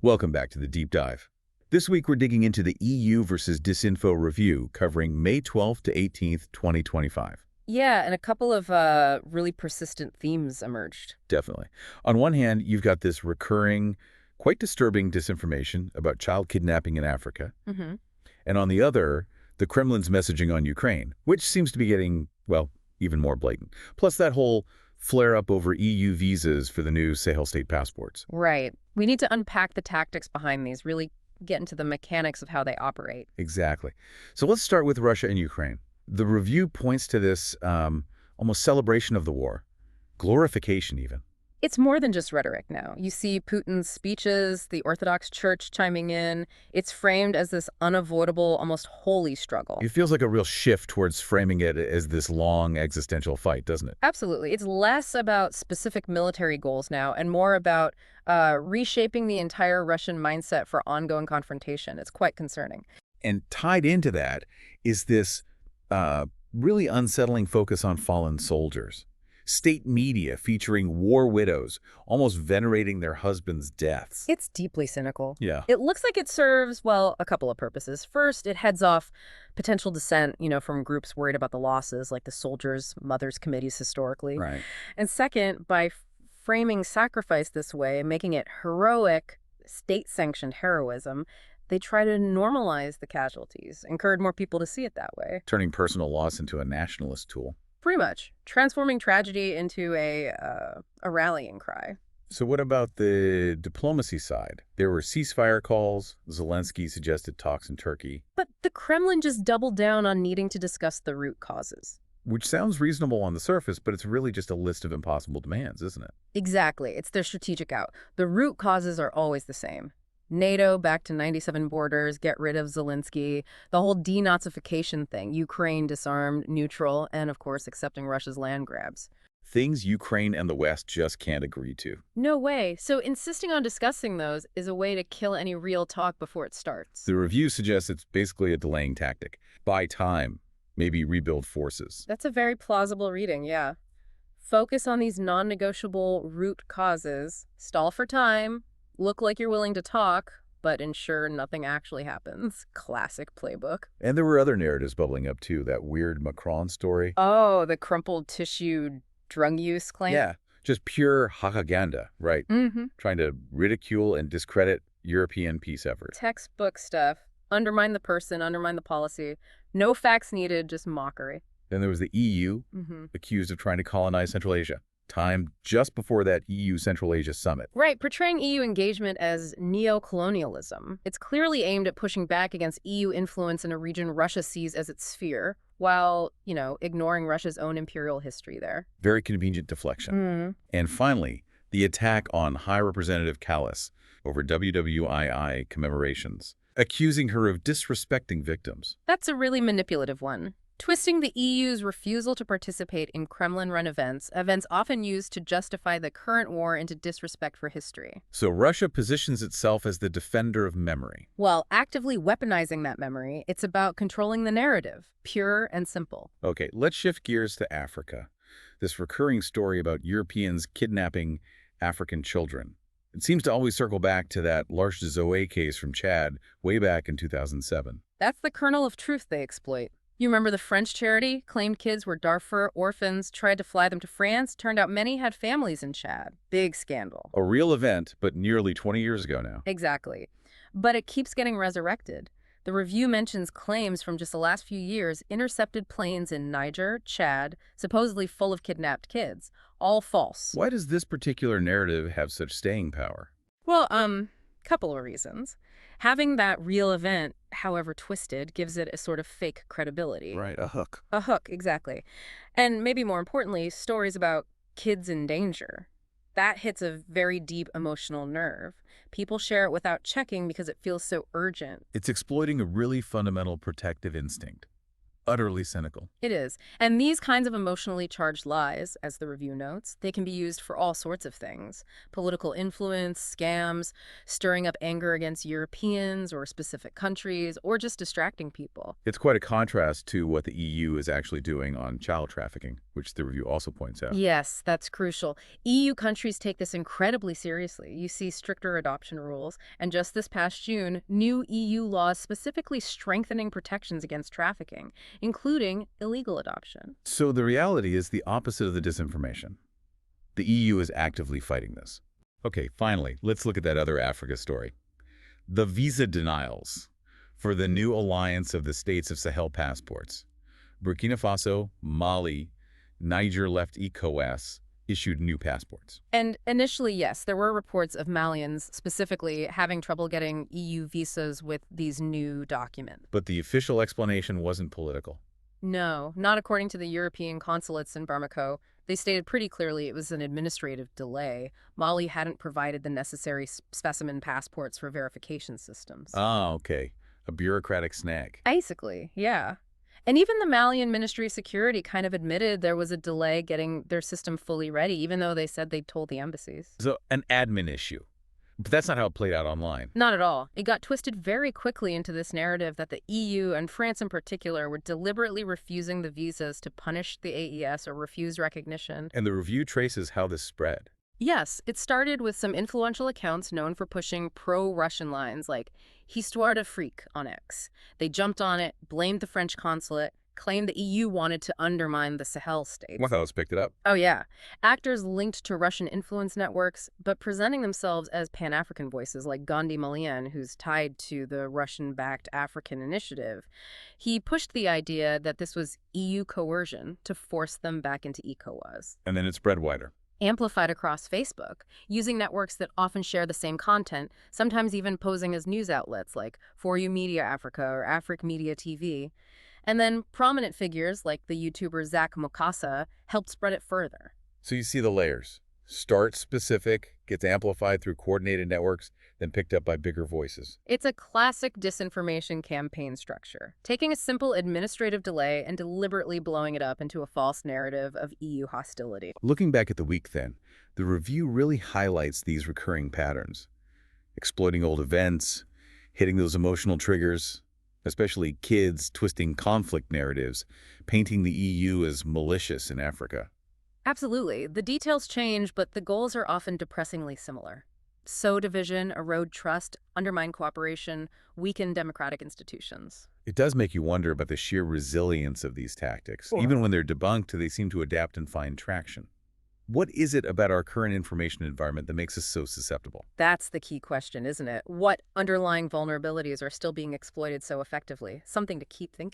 Welcome back to the Deep Dive. This week we're digging into the EU versus Disinfo review covering May 12th to 18th, 2025. Yeah, and a couple of really persistent themes emerged. Definitely. On one hand, you've got this recurring, quite disturbing disinformation about child kidnapping in Africa. Hmm. And on the other, the Kremlin's messaging on Ukraine, which seems to be getting, well, even more blatant. Plus that whole flare-up over EU visas for the new Sahel state passports. Right. We need to unpack the tactics behind these, really get into the mechanics of how they operate. Exactly. So let's start with Russia and Ukraine. The review points to this almost celebration of the war, glorification even. It's more than just rhetoric now. You see Putin's speeches, the Orthodox Church chiming in. It's framed as this unavoidable, almost holy struggle. It feels like a real shift towards framing it as this long existential fight, doesn't it? Absolutely. It's less about specific military goals now and more about reshaping the entire Russian mindset for ongoing confrontation. It's quite concerning. And tied into that is this really unsettling focus on fallen soldiers. State media featuring war widows, almost venerating their husbands' deaths. It's deeply cynical. Yeah. It looks like it serves, well, a couple of purposes. First, it heads off potential dissent, from groups worried about the losses, like the Soldiers' Mothers Committees historically. Right. And second, by framing sacrifice this way, making it heroic, state-sanctioned heroism, they try to normalize the casualties, encourage more people to see it that way. Turning personal loss into a nationalist tool. Pretty much. Transforming tragedy into a rallying cry. So what about the diplomacy side? There were ceasefire calls. Zelensky suggested talks in Turkey. But the Kremlin just doubled down on needing to discuss the root causes. Which sounds reasonable on the surface, but it's really just a list of impossible demands, isn't it? Exactly. It's their strategic out. The root causes are always the same. NATO back to 97 borders, get rid of Zelensky, the whole denazification thing, Ukraine disarmed, neutral, and of course accepting Russia's land grabs. Things Ukraine and the West just can't agree to. No way. So insisting on discussing those is a way to kill any real talk before it starts. The review suggests it's basically a delaying tactic. Buy time, maybe rebuild forces. That's a very plausible reading, yeah. Focus on these non-negotiable root causes, stall for time, look like you're willing to talk, but ensure nothing actually happens. Classic playbook. And there were other narratives bubbling up too, that weird Macron story. Oh, the crumpled tissue drug use claim? Yeah, just pure propaganda, right? Mm-hmm. Trying to ridicule and discredit European peace efforts. Textbook stuff. Undermine the person, undermine the policy. No facts needed, just mockery. Then there was the EU, accused of trying to colonize Central Asia. Time just before that EU Central Asia summit. Right, portraying EU engagement as neo-colonialism. It's clearly aimed at pushing back against EU influence in a region Russia sees as its sphere, while, ignoring Russia's own imperial history there. Very convenient deflection. And finally, the attack on High Representative Callas over WWII commemorations, accusing her of disrespecting victims. That's a really manipulative one. Twisting the EU's refusal to participate in Kremlin-run events often used to justify the current war into disrespect for history. So Russia positions itself as the defender of memory. While actively weaponizing that memory, it's about controlling the narrative, pure and simple. Okay, let's shift gears to Africa. This recurring story about Europeans kidnapping African children. It seems to always circle back to that L'Arche de Zoé case from Chad way back in 2007. That's the kernel of truth they exploit. You remember the French charity? Claimed kids were Darfur orphans, tried to fly them to France. Turned out many had families in Chad. Big scandal. A real event, but nearly 20 years ago now. Exactly. But it keeps getting resurrected. The review mentions claims from just the last few years, intercepted planes in Niger, Chad, supposedly full of kidnapped kids. All false. Why does this particular narrative have such staying power? Well, couple of reasons. Having that real event, however twisted, gives it a sort of fake credibility. Right, a hook. A hook, exactly. And maybe more importantly, stories about kids in danger. That hits a very deep emotional nerve. People share it without checking because it feels so urgent. It's exploiting a really fundamental protective instinct. Utterly cynical. It is. And these kinds of emotionally charged lies, as the review notes, they can be used for all sorts of things. Political influence, scams, stirring up anger against Europeans or specific countries, or just distracting people. It's quite a contrast to what the EU is actually doing on child trafficking, which which the review also points out. Yes, that's crucial. EU countries take this incredibly seriously. You see stricter adoption rules, and just this past June, new EU laws specifically strengthening protections against trafficking, including illegal adoption. So the reality is the opposite of the disinformation. The EU is actively fighting this. Okay, finally, let's look at that other Africa story. The visa denials for the new alliance of the states of Sahel passports. Burkina Faso, Mali, Niger left ECOWAS, issued new passports. And initially, yes, there were reports of Malians specifically having trouble getting EU visas with these new documents. But the official explanation wasn't political. No, not according to the European consulates in Bamako. They stated pretty clearly it was an administrative delay. Mali hadn't provided the necessary specimen passports for verification systems. Ah, okay. A bureaucratic snag. Basically, yeah. And even the Malian Ministry of Security kind of admitted there was a delay getting their system fully ready, even though they said they'd told the embassies. So an admin issue. But that's not how it played out online. Not at all. It got twisted very quickly into this narrative that the EU, and France in particular, were deliberately refusing the visas to punish the AES or refuse recognition. And the review traces how this spread. Yes, it started with some influential accounts known for pushing pro-Russian lines like Histoire d'Afrique on X. They jumped on it, blamed the French consulate, claimed the EU wanted to undermine the Sahel states. Well, let's picked it up. Oh yeah. Actors linked to Russian influence networks, but presenting themselves as Pan-African voices like Gandhi Malian, who's tied to the Russian-backed African Initiative. He pushed the idea that this was EU coercion to force them back into ECOWAS. And then it spread wider. Amplified across Facebook, using networks that often share the same content, sometimes even posing as news outlets like For You Media Africa or Afric Media TV. And then prominent figures like the YouTuber Zach Mokasa helped spread it further. So you see the layers. Start specific, gets amplified through coordinated networks, then picked up by bigger voices. It's a classic disinformation campaign structure, taking a simple administrative delay and deliberately blowing it up into a false narrative of EU hostility. Looking back at the week then, the review really highlights these recurring patterns. Exploiting old events, hitting those emotional triggers, especially kids twisting conflict narratives, painting the EU as malicious in Africa. Absolutely. The details change, but the goals are often depressingly similar. Sow division, erode trust, undermine cooperation, weaken democratic institutions. It does make you wonder about the sheer resilience of these tactics. Sure. Even when they're debunked, they seem to adapt and find traction. What is it about our current information environment that makes us so susceptible? That's the key question, isn't it? What underlying vulnerabilities are still being exploited so effectively? Something to keep thinking